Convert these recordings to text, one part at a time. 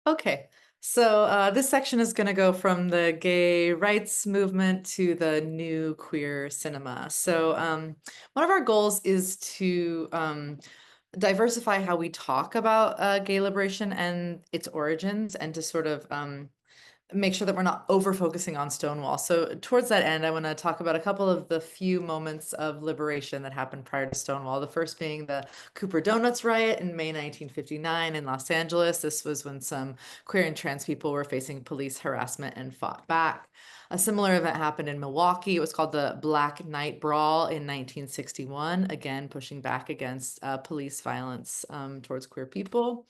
Okay, so this section is going to go from the gay rights movement to the new queer cinema. So one of our goals is to diversify how we talk about gay liberation and its origins, and to sort of make sure that we're not over focusing on Stonewall. So towards that end, I want to talk about a couple of the few moments of liberation that happened prior to Stonewall. The first being the Cooper Donuts riot in May 1959 in Los Angeles. This was when some queer and trans people were facing police harassment and fought back. A similar event happened in Milwaukee. It was called the Black Night Brawl in 1961, again pushing back against police violence towards queer people.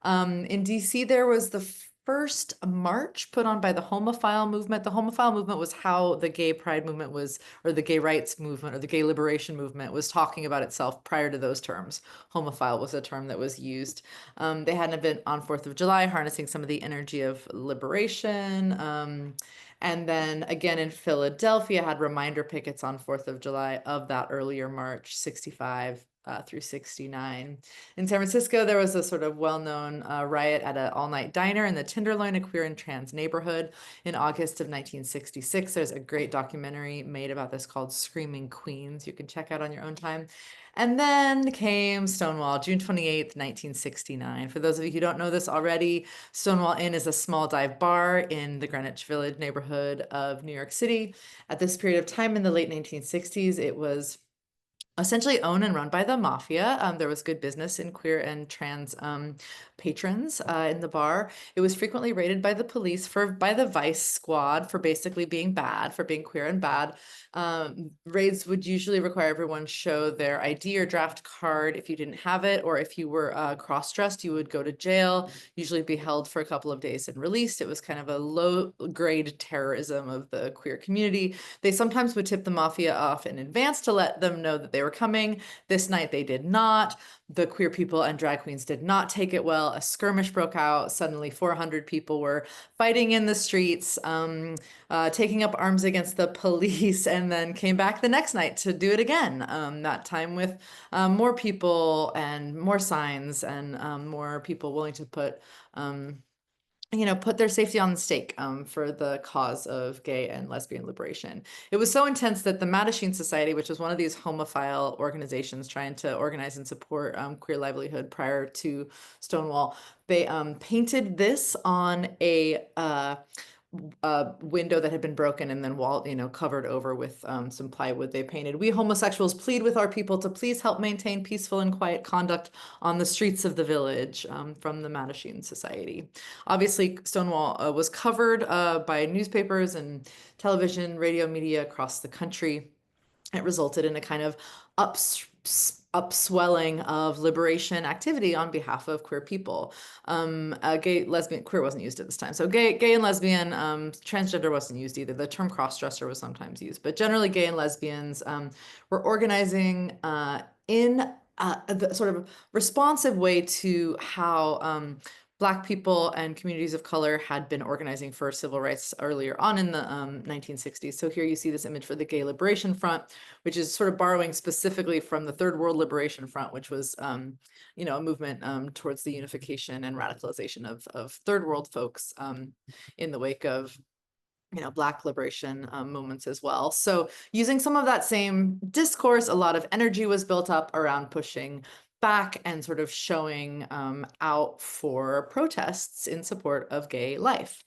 In DC, there was the first march put on by the homophile movement. The homophile movement was how the gay pride movement was, or the gay rights movement, or the gay liberation movement was talking about itself prior to those terms. Homophile was a term that was used. They had an event on 4th of July, harnessing some of the energy of liberation. And then again in Philadelphia, had reminder pickets on 4th of July of that earlier march, 65 through 69. In San Francisco, there was a sort of well-known riot at an all-night diner in the Tenderloin, a queer and trans neighborhood, in August of 1966. There's a great documentary made about this called Screaming Queens. You can check out on your own time. And then came Stonewall, June 28th, 1969. For those of you who don't know this already, Stonewall Inn is a small dive bar in the Greenwich Village neighborhood of New York City. At this period of time in the late 1960s, it was essentially owned and run by the mafia. There was good business in queer and trans patrons in the bar. It was frequently raided by the police by the Vice Squad for basically being bad, for being queer and bad. Raids would usually require everyone show their ID or draft card if you didn't have it, or if you were cross-dressed, you would go to jail, usually be held for a couple of days and released. It was kind of a low-grade terrorism of the queer community. They sometimes would tip the mafia off in advance to let them know that they were coming. This night they did not. The queer people and drag queens did not take it well. A skirmish broke out. Suddenly 400 people were fighting in the streets, taking up arms against the police, and then came back the next night to do it again, that time with more people and more signs and more people willing to put put their safety on the stake for the cause of gay and lesbian liberation. It was so intense that the Mattachine Society, which was one of these homophile organizations trying to organize and support queer livelihood prior to Stonewall, they painted this on a window that had been broken and then covered over with some plywood they painted. "We homosexuals plead with our people to please help maintain peaceful and quiet conduct on the streets of the village," from the Mattachine Society. Obviously, Stonewall was covered by newspapers and television, radio media across the country. It resulted in a kind of upswelling of liberation activity on behalf of queer people. Gay, lesbian, queer wasn't used at this time. So gay and lesbian, transgender wasn't used either. The term cross-dresser was sometimes used, but generally gay and lesbians were organizing in the sort of responsive way to how Black people and communities of color had been organizing for civil rights earlier on in the 1960s. So here you see this image for the Gay Liberation Front, which is sort of borrowing specifically from the Third World Liberation Front, which was, a movement towards the unification and radicalization of Third World folks in the wake of Black liberation movements as well. So using some of that same discourse, a lot of energy was built up around pushing back and sort of showing out for protests in support of gay life.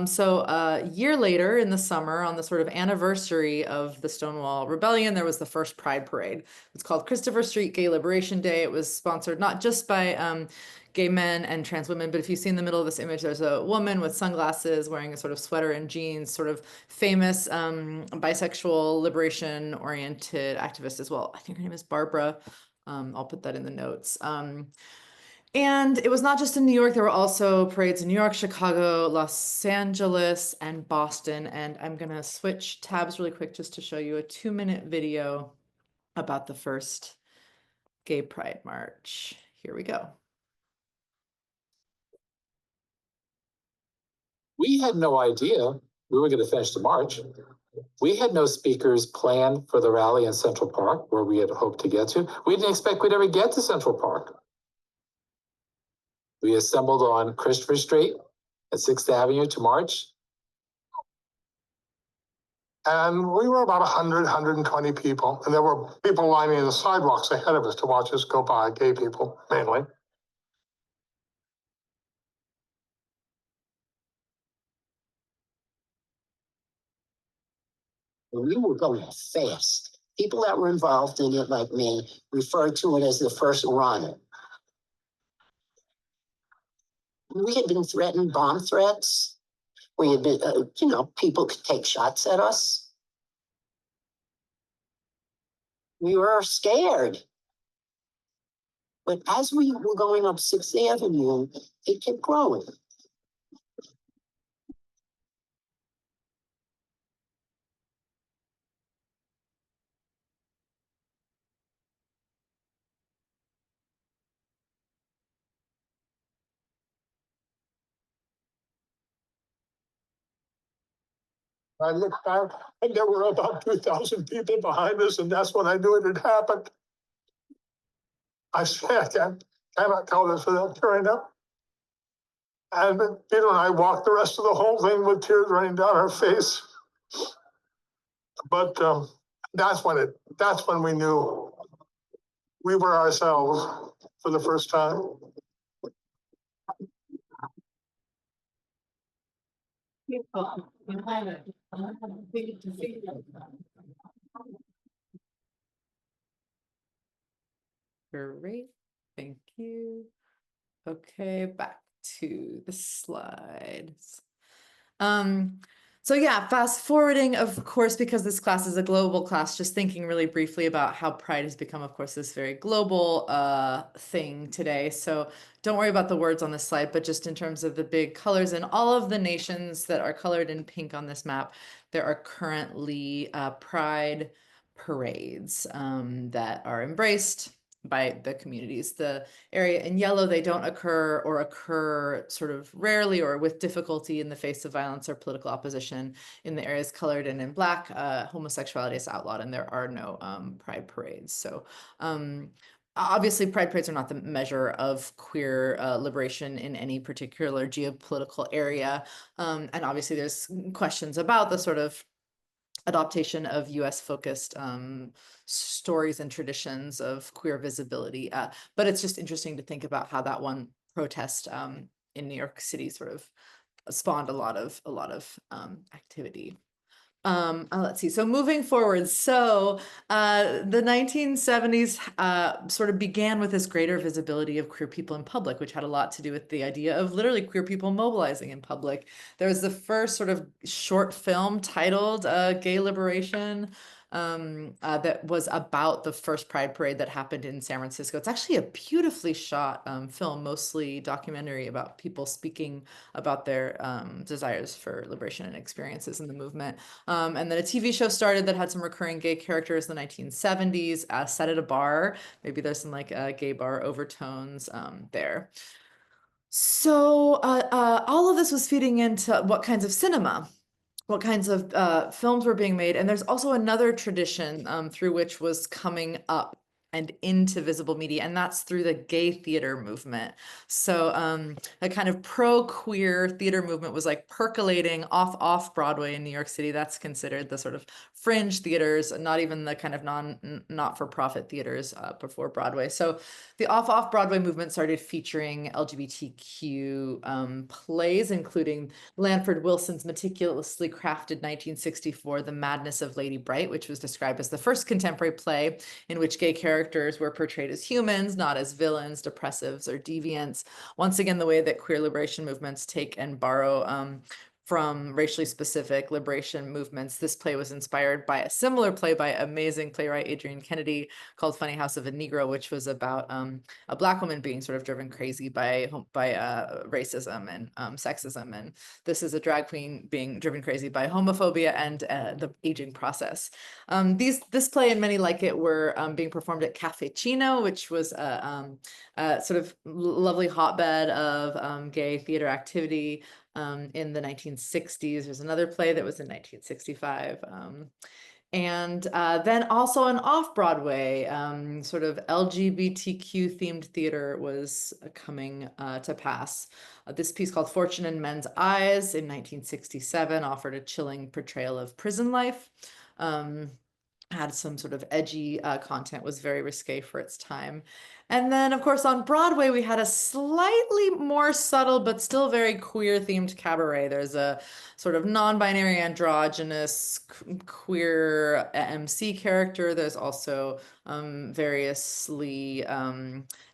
So a year later in the summer, on the sort of anniversary of the Stonewall Rebellion, there was the first Pride Parade. It's called Christopher Street Gay Liberation Day. It was sponsored not just by gay men and trans women, but if you see in the middle of this image, there's a woman with sunglasses wearing a sort of sweater and jeans, sort of famous bisexual liberation oriented activist as well. I think her name is Barbara. I'll put that in the notes. And it was not just in New York, there were also parades in New York, Chicago, Los Angeles, and Boston. And I'm gonna switch tabs really quick just to show you a 2-minute video about the first Gay Pride March. Here we go. We had no idea we were going to finish the march. We had no speakers planned for the rally in Central Park, where we had hoped to get to. We didn't expect we'd ever get to Central Park. We assembled on Christopher Street at 6th Avenue to march. And we were about 100, 120 people. And there were people lining the sidewalks ahead of us to watch us go by, gay people mainly. We were going fast. People that were involved in it, like me, referred to it as the first run. We had been threatened bomb threats. We had been, people could take shots at us. We were scared. But as we were going up 6th Avenue, it kept growing. I looked back and there were about 2,000 people behind us, and that's when I knew it had happened. I said, I cannot tell this without tearing up. And Peter and I walked the rest of the whole thing with tears running down our face. But that's when we knew we were ourselves for the first time. Great, thank you. Okay, back to the slides. So yeah, fast forwarding, of course, because this class is a global class, just thinking really briefly about how Pride has become, of course, this very global thing today. So don't worry about the words on this slide, but just in terms of the big colors and all of the nations that are colored in pink on this map, there are currently Pride parades that are embraced by the communities. The area in yellow, they don't occur or occur sort of rarely or with difficulty in the face of violence or political opposition. In the areas colored and in black, homosexuality is outlawed and there are no pride parades. So obviously pride parades are not the measure of queer liberation in any particular geopolitical area. And obviously there's questions about the sort of adaptation of US focused stories and traditions of queer visibility. But it's just interesting to think about how that one protest in New York City sort of spawned a lot of activity. Let's see. So moving forward, so the 1970s sort of began with this greater visibility of queer people in public, which had a lot to do with the idea of literally queer people mobilizing in public. There was the first sort of short film titled Gay Liberation that was about the first Pride Parade that happened in San Francisco. It's actually a beautifully shot film, mostly documentary about people speaking about their desires for liberation and experiences in the movement. And then a TV show started that had some recurring gay characters in the 1970s, set at a bar. Maybe there's some like gay bar overtones there. So all of this was feeding into what kinds of cinema, what kinds of films were being made. And there's also another tradition through which was coming up and into visible media, and that's through the gay theater movement. So a kind of pro-queer theater movement was like percolating off Broadway in New York City. That's considered the sort of fringe theaters, not even the kind of not-for-profit theaters before Broadway. So the off Broadway movement started featuring LGBTQ plays, including Lanford Wilson's meticulously crafted 1964 The Madness of Lady Bright, which was described as the first contemporary play in which gay characters were portrayed as humans, not as villains, depressives, or deviants. Once again, the way that queer liberation movements take and borrow from racially specific liberation movements. This play was inspired by a similar play by amazing playwright Adrienne Kennedy called Funny House of a Negro, which was about a Black woman being sort of driven crazy by racism and sexism. And this is a drag queen being driven crazy by homophobia and the aging process. This play and many like it were being performed at Cafe Chino, which was a sort of lovely hotbed of gay theater activity. In the 1960s. There's another play that was in 1965. And then also an off-Broadway sort of LGBTQ themed theater was coming to pass. This piece called Fortune in Men's Eyes in 1967 offered a chilling portrayal of prison life. Had some sort of edgy content, was very risque for its time. And then, of course, on Broadway, we had a slightly more subtle but still very queer themed cabaret. There's a sort of non-binary androgynous queer MC character. There's also variously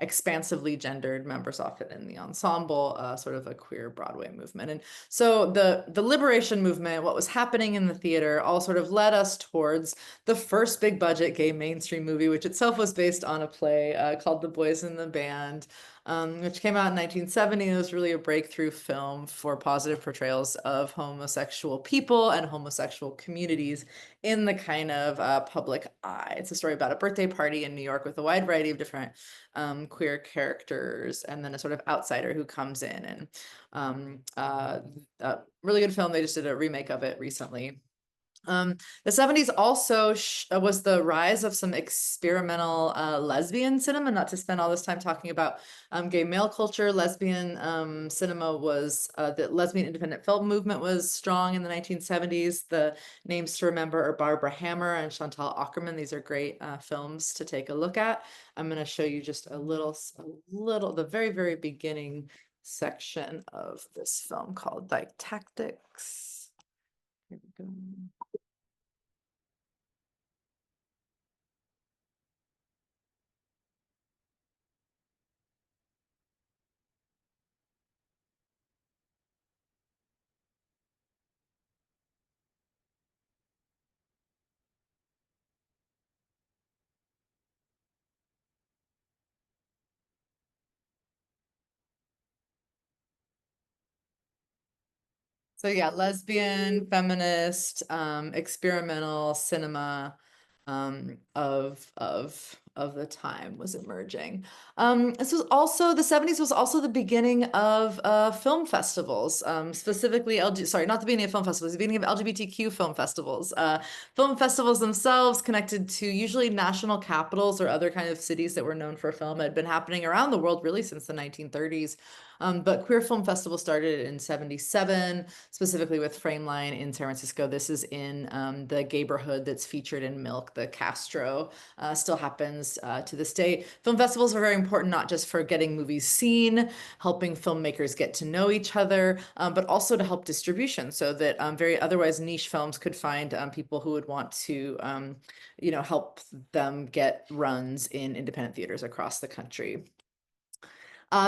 expansively gendered members often in the ensemble, sort of a queer Broadway movement. And so the liberation movement, what was happening in the theater, all sort of led us towards the first big budget gay mainstream movie, which itself was based on a play called The Boys in the Band, which came out in 1970. It was really a breakthrough film for positive portrayals of homosexual people and homosexual communities in the kind of public eye. It's a story about a birthday party in New York with a wide variety of different queer characters, and then a sort of outsider who comes in. And a really good film. They just did a remake of it recently. The 70s also was the rise of some experimental lesbian cinema. Not to spend all this time talking about gay male culture. Lesbian cinema was, the lesbian independent film movement was strong in the 1970s. The names to remember are Barbara Hammer and Chantal Akerman. These are great films to take a look at. I'm going to show you just a little, the very, very beginning section of this film called Didactics. Here we go. So yeah, lesbian, feminist, experimental cinema of the time was emerging. This was also, the 70s was also the beginning of film festivals, specifically not the beginning of film festivals, the beginning of LGBTQ film festivals. Film festivals themselves connected to usually national capitals or other kind of cities that were known for film had been happening around the world really since the 1930s. But Queer Film Festival started in 77, specifically with Frameline in San Francisco. This is in the gayborhood that's featured in Milk, the Castro, still happens to this day. Film festivals are very important, not just for getting movies seen, helping filmmakers get to know each other, but also to help distribution so that very otherwise niche films could find people who would want to, help them get runs in independent theaters across the country.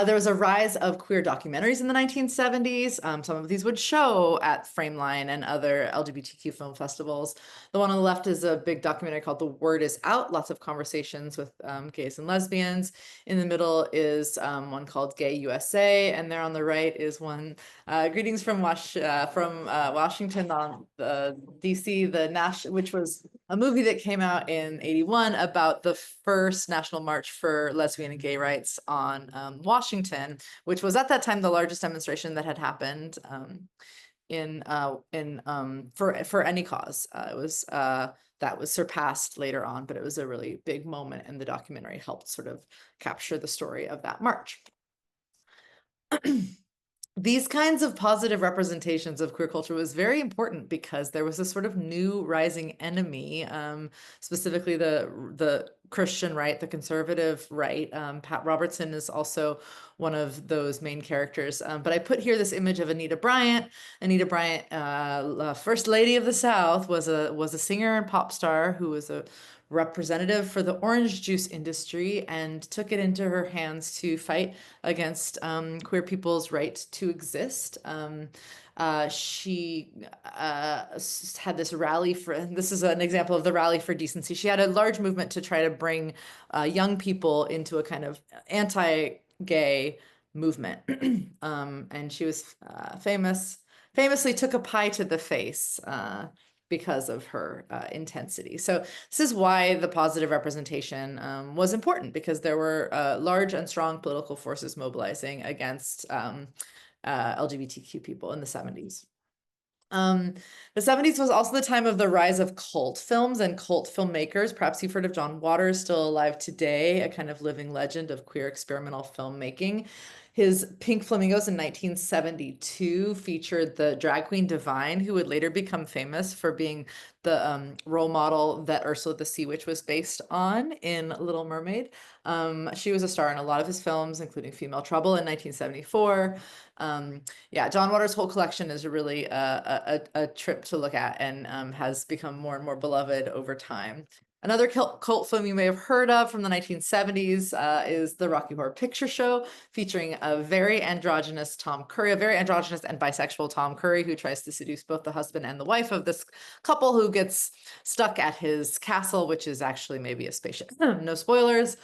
There was a rise of queer documentaries in the 1970s. Some of these would show at Frameline and other LGBTQ film festivals. The one on the left is a big documentary called The Word Is Out, lots of conversations with gays and lesbians. In the middle is one called Gay USA, and there on the right is one, Greetings from Washington on DC, which was a movie that came out in 81 about the first national march for lesbian and gay rights on Washington, which was at that time the largest demonstration that had happened for any cause. It was that was surpassed later on, but it was a really big moment, and the documentary helped sort of capture the story of that march. These kinds of positive representations of queer culture was very important because there was a sort of new rising enemy, specifically the Christian right, the conservative right. Pat Robertson is also one of those main characters. But I put here this image of Anita Bryant. Anita Bryant, First Lady of the South, was a singer and pop star who was a representative for the orange juice industry and took it into her hands to fight against queer people's right to exist. She had this rally this is an example of the Rally for Decency. She had a large movement to try to bring young people into a kind of anti-gay movement. And she was famously took a pie to the face because of her intensity. So this is why the positive representation was important, because there were large and strong political forces mobilizing against LGBTQ people in the 70s. The 70s was also the time of the rise of cult films and cult filmmakers. Perhaps you've heard of John Waters, still alive today, a kind of living legend of queer experimental filmmaking. His Pink Flamingos in 1972 featured the drag queen Divine, who would later become famous for being the role model that Ursula the Sea Witch was based on in Little Mermaid. She was a star in a lot of his films, including Female Trouble in 1974. Yeah, John Waters' whole collection is really a trip to look at, and has become more and more beloved over time. Another cult film you may have heard of from the 1970s is the Rocky Horror Picture Show, featuring a very androgynous Tom Curry, a very androgynous and bisexual Tom Curry, who tries to seduce both the husband and the wife of this couple who gets stuck at his castle, which is actually maybe a spaceship. No spoilers.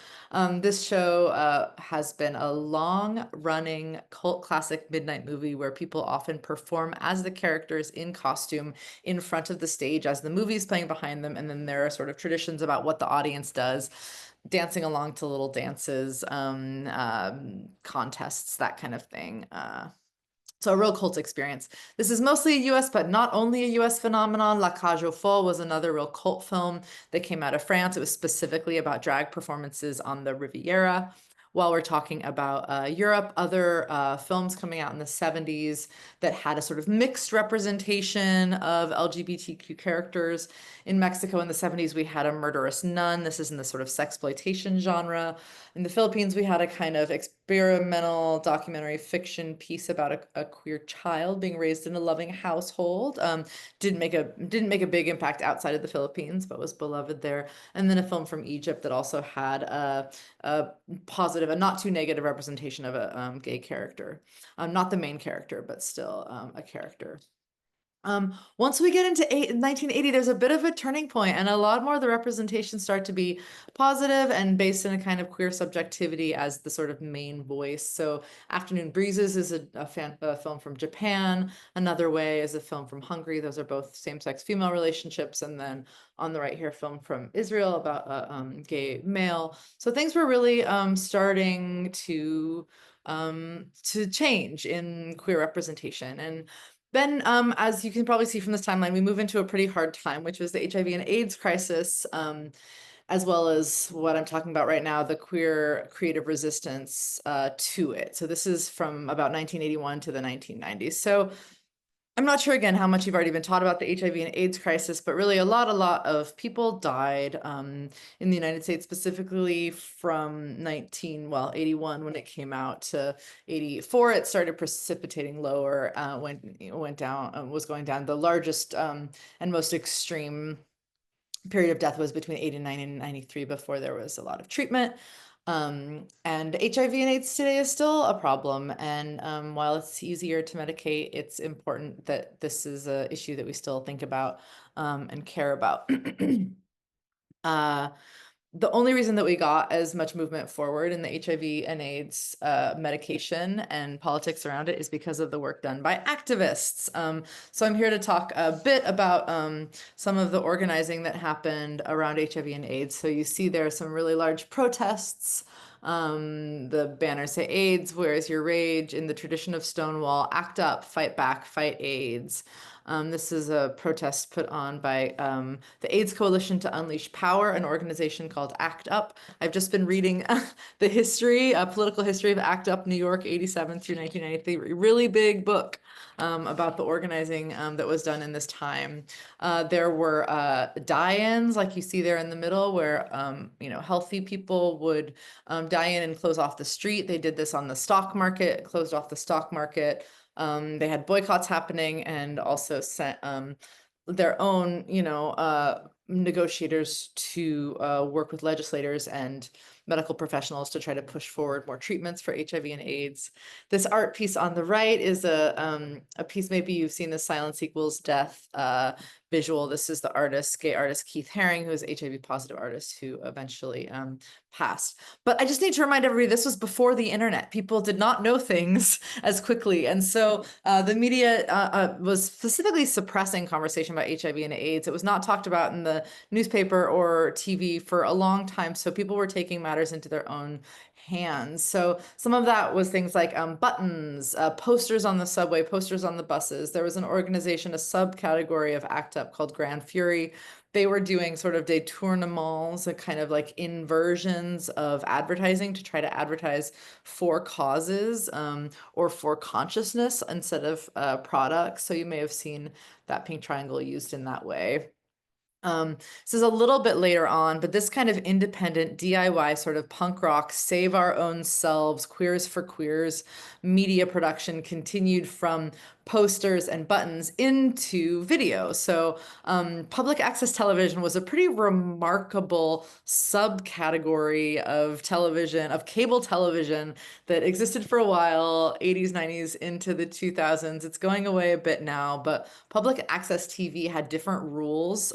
This show has been a long-running cult classic midnight movie where people often perform as the characters in costume in front of the stage as the movie's playing behind them, and then there are sort of traditions about what the audience does, dancing along to little dances, contests, that kind of thing. So a real cult experience. This is mostly a US, but not only a US phenomenon. La Cage aux Folles was another real cult film that came out of France. It was specifically about drag performances on the Riviera. While we're talking about Europe, other films coming out in the 70s that had a sort of mixed representation of LGBTQ characters. In Mexico in the 70s, we had A Murderous Nun. This is in the sort of sexploitation genre. In the Philippines, we had a kind of experimental documentary fiction piece about a queer child being raised in a loving household. Didn't make a big impact outside of the Philippines, but was beloved there. And then a film from Egypt that also had a positive, a not too negative representation of a gay character. Not the main character, but still a character. Once we get into 1980, there's a bit of a turning point, and a lot more of the representations start to be positive and based in a kind of queer subjectivity as the sort of main voice. So Afternoon Breezes is a film from Japan. Another Way is a film from Hungary. Those are both same-sex female relationships. And then on the right here, film from Israel about a gay male. So things were really starting to change in queer representation. And then, as you can probably see from this timeline, we move into a pretty hard time, which was the HIV and AIDS crisis, as well as what I'm talking about right now, the queer creative resistance to it. So this is from about 1981 to the 1990s. So I'm not sure, again, how much you've already been taught about the HIV and AIDS crisis, but really a lot of people died in the United States, specifically from 81 when it came out to 84. It started precipitating lower, went down, was going down. The largest and most extreme period of death was between 89 and 93 before there was a lot of treatment. And HIV and AIDS today is still a problem. And while it's easier to medicate, it's important that this is an issue that we still think about and care about. The only reason that we got as much movement forward in the HIV and AIDS medication and politics around it is because of the work done by activists. So I'm here to talk a bit about some of the organizing that happened around HIV and AIDS. So you see there are some really large protests. The banners say AIDS, where's your rage? In the tradition of Stonewall, act up, fight back, fight AIDS. This is a protest put on by the AIDS Coalition to Unleash Power, an organization called ACT UP. I've just been reading the history, political history of ACT UP New York, 87 through 1993, really big book about the organizing that was done in this time. There were die-ins, like you see there in the middle, where healthy people would die in and close off the street. They did this on the stock market, closed off the stock market. They had boycotts happening and also sent their own, negotiators to work with legislators and medical professionals to try to push forward more treatments for HIV and AIDS. This art piece on the right is a piece, maybe you've seen, the Silence Equals Death visual. This is the gay artist Keith Haring, who is an HIV positive artist who eventually passed. But I just need to remind everybody, this was before the internet. People did not know things as quickly. And so the media was specifically suppressing conversation about HIV and AIDS. It was not talked about in the newspaper or TV for a long time. So people were taking matters into their own hands. So some of that was things like buttons, posters on the subway, posters on the buses. There was an organization, a subcategory of ACT UP called Grand Fury. They were doing sort of détournements, a kind of like inversions of advertising to try to advertise for causes or for consciousness instead of products. So you may have seen that pink triangle used in that way. This is a little bit later on, but this kind of independent DIY sort of punk rock, save our own selves, queers for queers media production continued from posters and buttons into video. So public access television was a pretty remarkable subcategory of television, of cable television that existed for a while, 80s, 90s into the 2000s. It's going away a bit now, but public access TV had different rules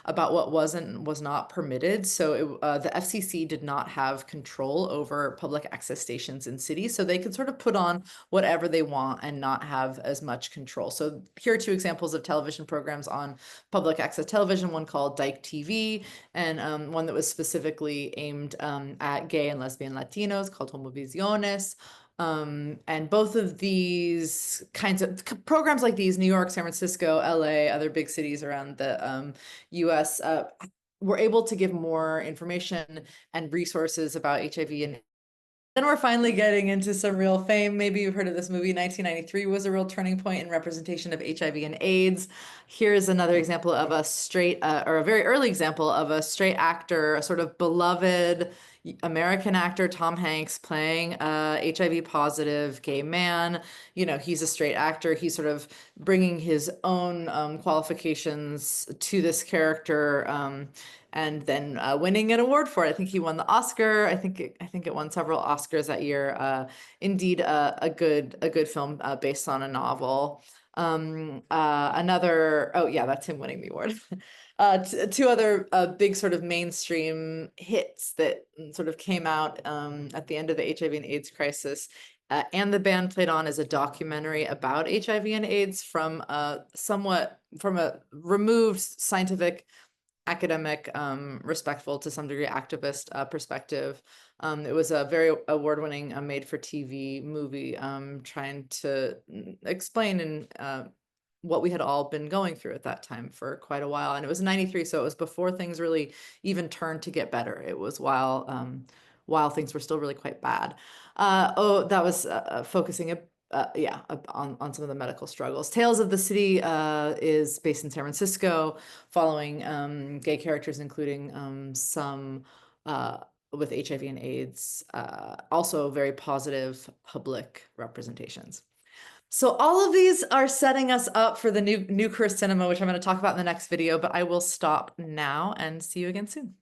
about what was and was not permitted. So the FCC did not have control over public access stations in cities, so they could sort of put on whatever they want and not have as much control. So here are two examples of television programs on public access television, one called Dyke TV and one that was specifically aimed at gay and lesbian Latinos called Homoviziones. And both of these kinds of programs like these, New York, San Francisco, LA, other big cities around the US, were able to give more information and resources about HIV. And then we're finally getting into some real fame. Maybe you've heard of this movie. 1993 was a real turning point in representation of HIV and AIDS. Here's another example of a straight, or a very early example of a straight actor, a sort of beloved American actor, Tom Hanks, playing a HIV positive gay man. You know, he's a straight actor. He's sort of bringing his own qualifications to this character. And then winning an award for it. I think he won the Oscar. I think it won several Oscars that year. Indeed, a good film based on a novel. Another, oh yeah, that's him winning the award. Two other big sort of mainstream hits that sort of came out at the end of the HIV and AIDS crisis. And the Band played on as a documentary about HIV and AIDS from a removed scientific, academic, respectful to some degree activist perspective. It was a very award-winning made-for-TV movie trying to explain and what we had all been going through at that time for quite a while. And it was 93, so it was before things really even turned to get better. It was while things were still really quite bad. That was focusing on some of the medical struggles. Tales of the City is based in San Francisco, following gay characters, including some with HIV and AIDS, also very positive public representations. So all of these are setting us up for the new queer cinema, which I'm going to talk about in the next video, but I will stop now and see you again soon.